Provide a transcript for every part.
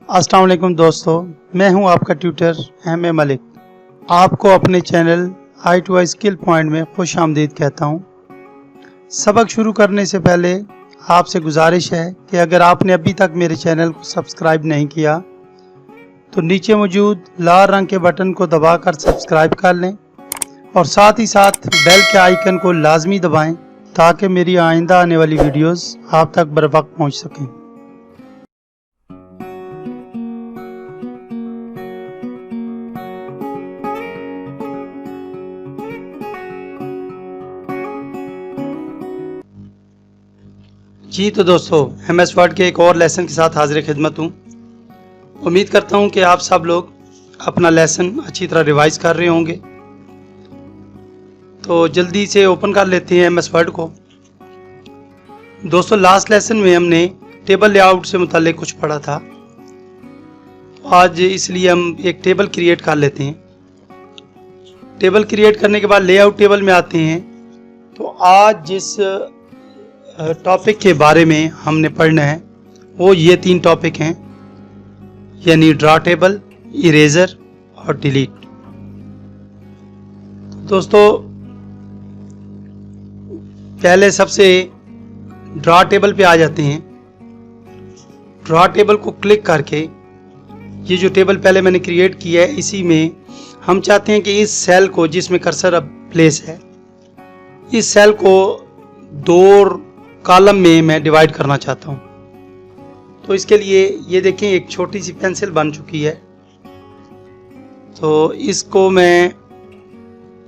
अस्सलाम वालेकुम दोस्तों, मैं हूं आपका ट्यूटर एम मलिक। आपको अपने चैनल i2i स्किल पॉइंट में खुश आमदीद कहता हूं। सबक शुरू करने से पहले आपसे गुजारिश है कि अगर आपने अभी तक मेरे चैनल को सब्सक्राइब नहीं किया तो नीचे मौजूद लाल रंग के बटन को दबाकर सब्सक्राइब कर लें और साथ ही साथ बेल के आइकन को लाजमी दबाएं ताकि मेरी आइंदा आने वाली वीडियोस आप तक बर वक्त पहुँच सकें। जी तो दोस्तों, MS वर्ड के एक और लेसन के साथ हाजिर खिदमत हूँ। उम्मीद करता हूँ कि आप सब लोग अपना लेसन अच्छी तरह रिवाइज कर रहे होंगे। तो जल्दी से ओपन कर लेते हैं MS वर्ड को। दोस्तों, लास्ट लेसन में हमने टेबल लेआउट से मुताल्लिक कुछ पढ़ा था। आज इसलिए हम एक टेबल क्रिएट कर लेते हैं। टेबल क्रिएट करने के बाद लेआउट टेबल में आते हैं। तो आज जिस टॉपिक के बारे में हमने पढ़ना है वो ये 3 टॉपिक हैं, यानी ड्रा टेबल, इरेजर और डिलीट। दोस्तों, पहले सबसे ड्रा टेबल पे आ जाते हैं। ड्रा टेबल को क्लिक करके ये जो टेबल पहले मैंने क्रिएट किया है, इसी में हम चाहते हैं कि इस सेल को जिसमें कर्सर अब प्लेस है, इस सेल को 2 कॉलम में मैं डिवाइड करना चाहता हूं। तो इसके लिए ये देखें, एक छोटी सी पेंसिल बन चुकी है। तो इसको मैं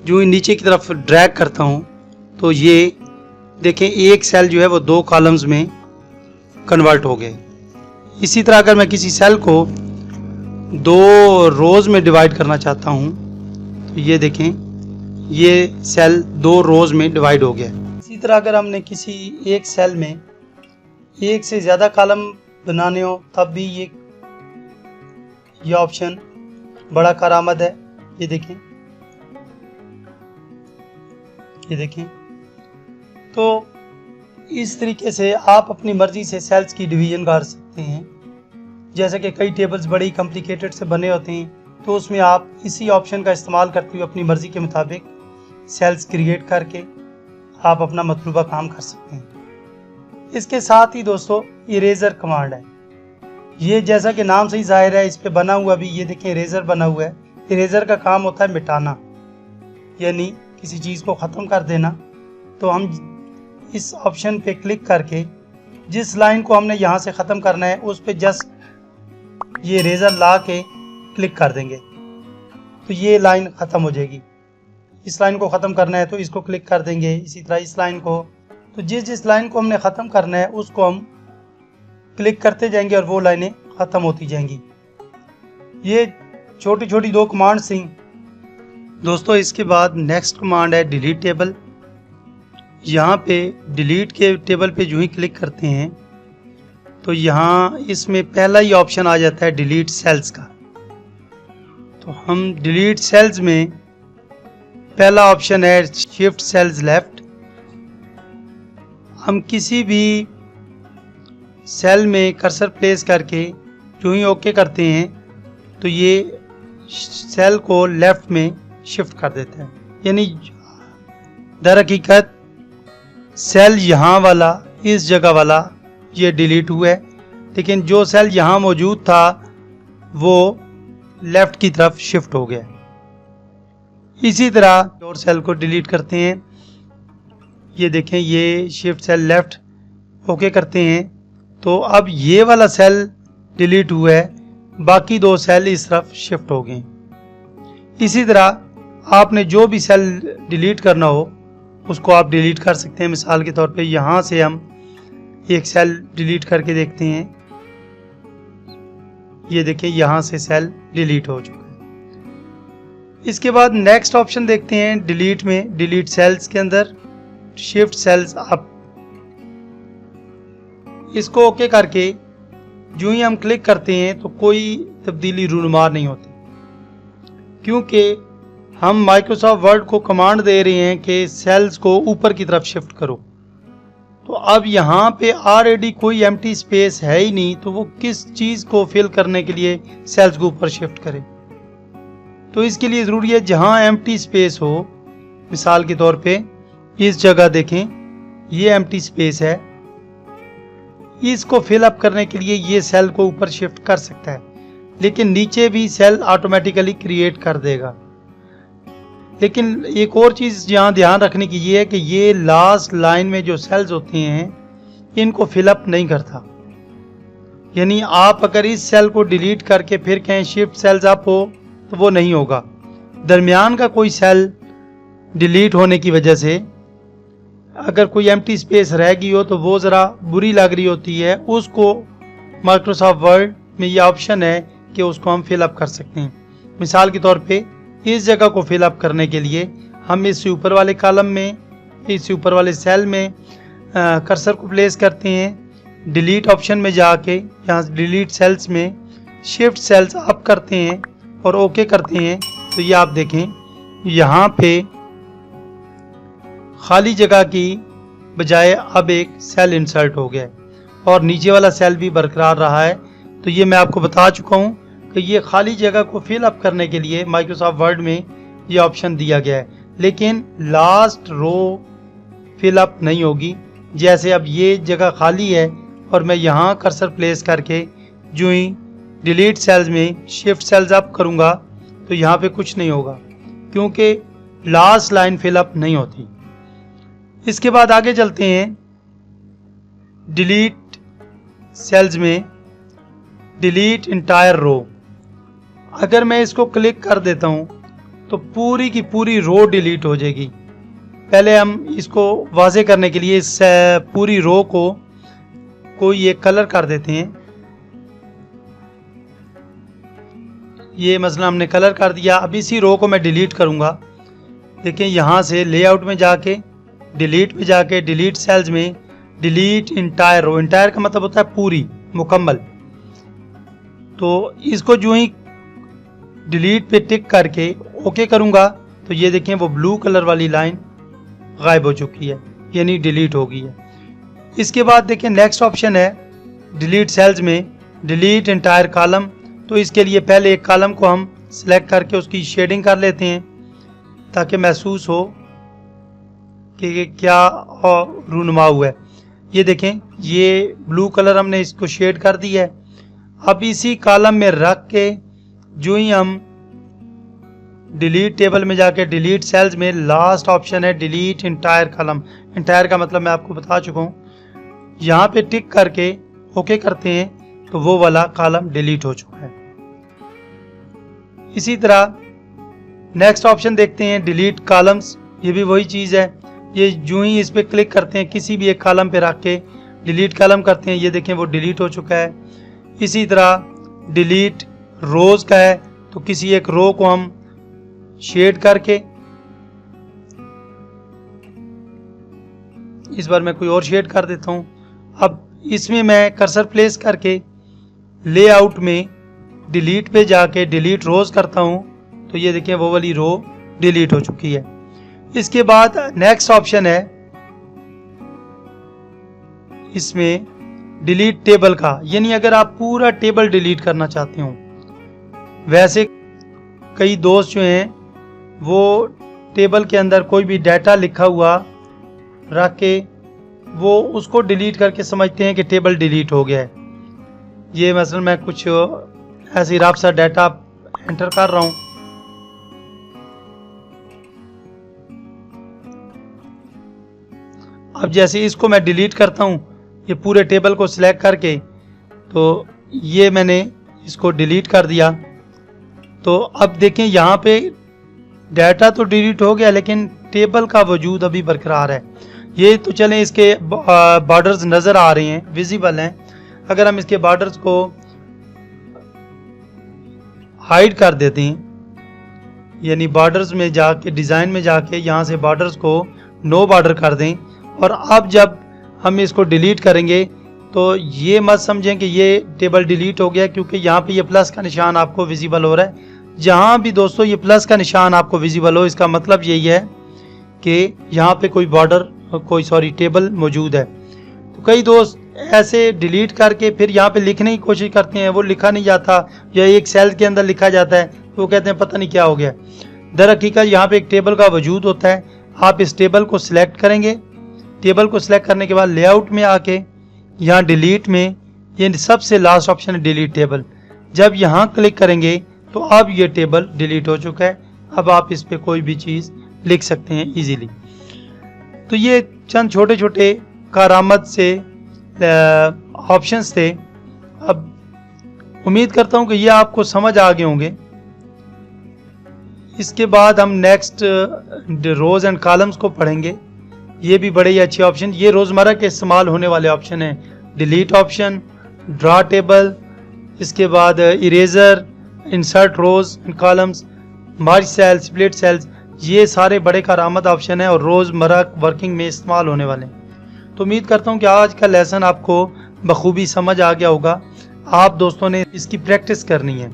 जो नीचे की तरफ ड्रैग करता हूं तो ये देखें, एक सेल जो है वो 2 कॉलम्स में कन्वर्ट हो गए। इसी तरह अगर मैं किसी सेल को 2 रोज में डिवाइड करना चाहता हूं तो ये देखें, ये सेल 2 रोज में डिवाइड हो गया। इसी तरह अगर हमने किसी एक सेल में एक से ज़्यादा कॉलम बनाने हो तब भी ये ऑप्शन बड़ा कारआमद है। ये देखें, ये देखें। तो इस तरीके से आप अपनी मर्जी से सेल्स की डिवीजन कर सकते हैं। जैसे कि कई टेबल्स बड़ी कॉम्प्लिकेटेड से बने होते हैं, तो उसमें आप इसी ऑप्शन का इस्तेमाल करते हुए अपनी मर्जी के मुताबिक सेल्स क्रिएट करके आप अपना मतलूबा काम कर सकते हैं। इसके साथ ही दोस्तों, इरेजर कमांड है। ये जैसा कि नाम से ही जाहिर है, इस पे बना हुआ भी ये देखें, इरेजर बना हुआ है। इरेजर का काम होता है मिटाना, यानी किसी चीज़ को ख़त्म कर देना। तो हम इस ऑप्शन पे क्लिक करके जिस लाइन को हमने यहाँ से ख़त्म करना है उस पे जस्ट ये इरेजर ला के क्लिक कर देंगे तो ये लाइन ख़त्म हो जाएगी। इस लाइन को ख़त्म करना है तो इसको क्लिक कर देंगे। इसी तरह इस लाइन को, तो जिस लाइन को हमने ख़त्म करना है उसको हम क्लिक करते जाएंगे और वो लाइनें ख़त्म होती जाएंगी। ये छोटी छोटी 2 कमांड्स थी दोस्तों। इसके बाद नेक्स्ट कमांड है डिलीट टेबल। यहाँ पे डिलीट के टेबल पे जो ही क्लिक करते हैं तो यहाँ इसमें पहला ही ऑप्शन आ जाता है डिलीट सेल्स का। तो हम डिलीट सेल्स में पहला ऑप्शन है शिफ्ट सेल्स लेफ्ट। हम किसी भी सेल में कर्सर प्लेस करके जो ही ओके करते हैं तो ये सेल को लेफ्ट में शिफ्ट कर देता है। यानी दर हकीकत सेल यहाँ वाला, इस जगह वाला ये डिलीट हुआ है, लेकिन जो सेल यहाँ मौजूद था वो लेफ्ट की तरफ शिफ्ट हो गया। इसी तरह और सेल को डिलीट करते हैं। ये देखें, ये शिफ्ट सेल लेफ्ट ओके करते हैं तो अब ये वाला सेल डिलीट हुआ है, बाकी 2 सेल इस तरफ शिफ्ट हो गए। इसी तरह आपने जो भी सेल डिलीट करना हो उसको आप डिलीट कर सकते हैं। मिसाल के तौर पे यहाँ से हम एक सेल डिलीट करके देखते हैं। ये देखें, यहाँ से सेल डिलीट हो चुका है। इसके बाद नेक्स्ट ऑप्शन देखते हैं डिलीट में। डिलीट सेल्स के अंदर शिफ्ट सेल्स अप, इसको ओके करके जो ही हम क्लिक करते हैं तो कोई तब्दीली रूनुमार नहीं होती, क्योंकि हम माइक्रोसॉफ्ट वर्ड को कमांड दे रहे हैं कि सेल्स को ऊपर की तरफ शिफ्ट करो। तो अब यहाँ पे ऑलरेडी कोई एम्प्टी स्पेस है ही नहीं, तो वो किस चीज़ को फिल करने के लिए सेल्स को ऊपर शिफ्ट करे। तो इसके लिए ज़रूरी है जहाँ एम्प्टी स्पेस हो, मिसाल के तौर पे इस जगह देखें, ये एम्प्टी स्पेस है, इसको फिल अप करने के लिए ये सेल को ऊपर शिफ्ट कर सकता है, लेकिन नीचे भी सेल ऑटोमेटिकली क्रिएट कर देगा। लेकिन एक और चीज़ यहाँ ध्यान रखने की ये है कि ये लास्ट लाइन में जो सेल्स होते हैं इनको फिलअप नहीं करता। यानी आप अगर इस सेल को डिलीट करके फिर कहें शिफ्ट सेल्स अप हो तो वो नहीं होगा। दरमियान का कोई सेल डिलीट होने की वजह से अगर कोई एम्प्टी स्पेस रह गई हो तो वो ज़रा बुरी लग रही होती है, उसको माइक्रोसॉफ्ट वर्ड में ये ऑप्शन है कि उसको हम फिलअप कर सकते हैं। मिसाल के तौर पे इस जगह को फिलअप करने के लिए हम इस ऊपर वाले कॉलम में, इस ऊपर वाले सेल में कर्सर को प्लेस करते हैं, डिलीट ऑप्शन में जाके यहाँ डिलीट सेल्स में शिफ्ट सेल्स अप करते हैं और ओके करते हैं। तो ये आप देखें यहाँ पे खाली जगह की बजाय अब एक सेल इंसर्ट हो गया है और नीचे वाला सेल भी बरकरार रहा है। तो ये मैं आपको बता चुका हूँ कि ये खाली जगह को फिल अप करने के लिए माइक्रोसॉफ्ट वर्ड में ये ऑप्शन दिया गया है, लेकिन लास्ट रो फिल अप नहीं होगी। जैसे अब ये जगह खाली है और मैं यहाँ कर्सर प्लेस करके जो ही डिलीट सेल्स में शिफ्ट सेल्स अप करूँगा तो यहाँ पे कुछ नहीं होगा, क्योंकि लास्ट लाइन फिल अप नहीं होती। इसके बाद आगे चलते हैं, डिलीट सेल्स में डिलीट इंटायर रो। अगर मैं इसको क्लिक कर देता हूं तो पूरी की पूरी रो डिलीट हो जाएगी। पहले हम इसको वाज़े करने के लिए इस पूरी रो को कोई एक कलर कर देते हैं। ये मसला हमने कलर कर दिया। अब इसी रो को मैं डिलीट करूंगा। देखिए यहाँ से लेआउट में जाके डिलीट में जाके डिलीट सेल्स में डिलीट इंटायर रो। इंटायर का मतलब होता है पूरी, मुकम्मल। तो इसको जो ही डिलीट पे टिक करके ओके करूंगा तो ये देखें वो ब्लू कलर वाली लाइन गायब हो चुकी है, यानी डिलीट हो गई है। इसके बाद देखें नेक्स्ट ऑप्शन है डिलीट सेल्स में डिलीट इंटायर कॉलम। तो इसके लिए पहले एक कॉलम को हम सिलेक्ट करके उसकी शेडिंग कर लेते हैं ताकि महसूस हो कि क्या रूनुमा हुआ है। ये देखें ये ब्लू कलर हमने इसको शेड कर दिया है। अब इसी कॉलम में रख के जो ही हम डिलीट टेबल में जाके डिलीट सेल्स में लास्ट ऑप्शन है डिलीट इंटायर कॉलम। इंटायर का मतलब मैं आपको बता चुका हूँ। यहाँ पे टिक करके ओके करते हैं तो वो वाला कॉलम डिलीट हो चुका है। इसी तरह नेक्स्ट ऑप्शन देखते हैं डिलीट कॉलम्स। ये भी वही चीज़ है। ये जो ही इस पर क्लिक करते हैं, किसी भी एक कॉलम पे रख के डिलीट कॉलम करते हैं, ये देखें वो डिलीट हो चुका है। इसी तरह डिलीट रोज का है तो किसी एक रो को हम शेड करके, इस बार मैं कोई और शेड कर देता हूं। अब इसमें मैं कर्सर प्लेस करके लेआउट में डिलीट पे जाके डिलीट रोज करता हूं तो ये देखें वो वाली रो डिलीट हो चुकी है। इसके बाद नेक्स्ट ऑप्शन है इसमें डिलीट टेबल का, यानी अगर आप पूरा टेबल डिलीट करना चाहते हो। वैसे कई दोस्त जो हैं वो टेबल के अंदर कोई भी डाटा लिखा हुआ रख के वो उसको डिलीट करके समझते हैं कि टेबल डिलीट हो गया है। ये मसलन मैं कुछ ऐसे रफ सा डाटा एंटर कर रहा हूँ। अब जैसे इसको मैं डिलीट करता हूँ, ये पूरे टेबल को सिलेक्ट करके, तो ये मैंने इसको डिलीट कर दिया। तो अब देखें यहाँ पे डाटा तो डिलीट हो गया लेकिन टेबल का वजूद अभी बरकरार है। ये तो चलें इसके बॉर्डर्स नज़र आ रहे हैं, विजिबल हैं। अगर हम इसके बॉर्डर्स को हाइड कर देते हैं, यानी बॉर्डर्स में जाके डिज़ाइन में जाके यहाँ से बॉर्डर्स को नो बॉर्डर कर दें, और अब जब हम इसको डिलीट करेंगे तो ये मत समझें कि ये टेबल डिलीट हो गया, क्योंकि यहाँ पे ये प्लस का निशान आपको विजिबल हो रहा है। जहाँ भी दोस्तों ये प्लस का निशान आपको विजिबल हो, इसका मतलब यही है कि यहाँ पे कोई बॉर्डर टेबल मौजूद है। तो कई दोस्त ऐसे डिलीट करके फिर यहाँ पे लिखने की कोशिश करते हैं, वो लिखा नहीं जाता या एक सेल के अंदर लिखा जाता है, तो वो कहते हैं पता नहीं क्या हो गया। दर हकीकत यहाँ पे एक टेबल का वजूद होता है। आप इस टेबल को सिलेक्ट करेंगे। टेबल को सिलेक्ट करने के बाद लेआउट में आके यहाँ डिलीट में ये सबसे लास्ट ऑप्शन है डिलीट टेबल। जब यहाँ क्लिक करेंगे तो अब ये टेबल डिलीट हो चुका है। अब आप इस पे कोई भी चीज़ लिख सकते हैं इजीली। तो ये चंद छोटे छोटे कारामद से ऑप्शंस थे। अब उम्मीद करता हूँ कि ये आपको समझ आ गए होंगे। इसके बाद हम नेक्स्ट रोज एंड कॉलम्स को पढ़ेंगे। ये भी बड़े ही अच्छे ऑप्शन, ये रोज़मर्रा के इस्तेमाल होने वाले ऑप्शन हैं। डिलीट ऑप्शन, ड्रा टेबल, इसके बाद eraser, insert rows and columns, merge cells, split cells, ये सारे बड़े कारामद ऑप्शन हैं और रोज़मर्रा वर्किंग में इस्तेमाल होने वाले हैं। तो उम्मीद करता हूँ कि आज का लेसन आपको बखूबी समझ आ गया होगा। आप दोस्तों ने इसकी प्रैक्टिस करनी है,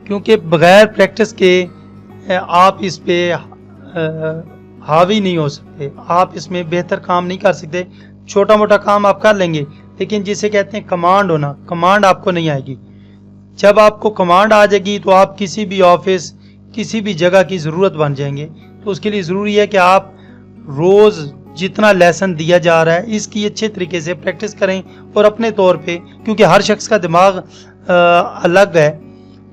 क्योंकि बगैर प्रैक्टिस के आप इस पे हावी नहीं हो सकते, आप इसमें बेहतर काम नहीं कर सकते। छोटा मोटा काम आप कर लेंगे, लेकिन जिसे कहते हैं कमांड होना, कमांड आपको नहीं आएगी। जब आपको कमांड आ जाएगी तो आप किसी भी ऑफिस, किसी भी जगह की ज़रूरत बन जाएंगे। तो उसके लिए ज़रूरी है कि आप रोज़ जितना लेसन दिया जा रहा है इसकी अच्छे तरीके से प्रैक्टिस करें और अपने तौर पे, क्योंकि हर शख्स का दिमाग अलग है,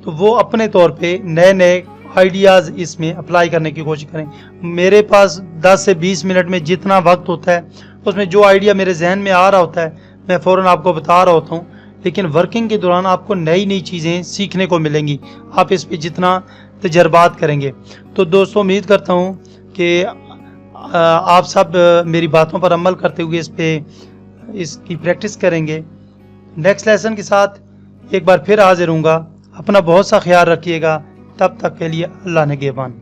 तो वो अपने तौर पे नए नए आइडियाज़ इसमें अप्लाई करने की कोशिश करें। मेरे पास 10 से 20 मिनट में जितना वक्त होता है उसमें जो आइडिया मेरे जहन में आ रहा होता है मैं फ़ौरन आपको बता रहा होता हूँ। लेकिन वर्किंग के दौरान आपको नई नई चीज़ें सीखने को मिलेंगी, आप इस पे जितना तजर्बात करेंगे। तो दोस्तों उम्मीद करता हूँ कि आप सब मेरी बातों पर अमल करते हुए इसकी प्रैक्टिस करेंगे। नेक्स्ट लेसन के साथ एक बार फिर हाजिर हूँगा। अपना बहुत सा ख्याल रखिएगा। तब तक के लिए अल्लाह निगहबान।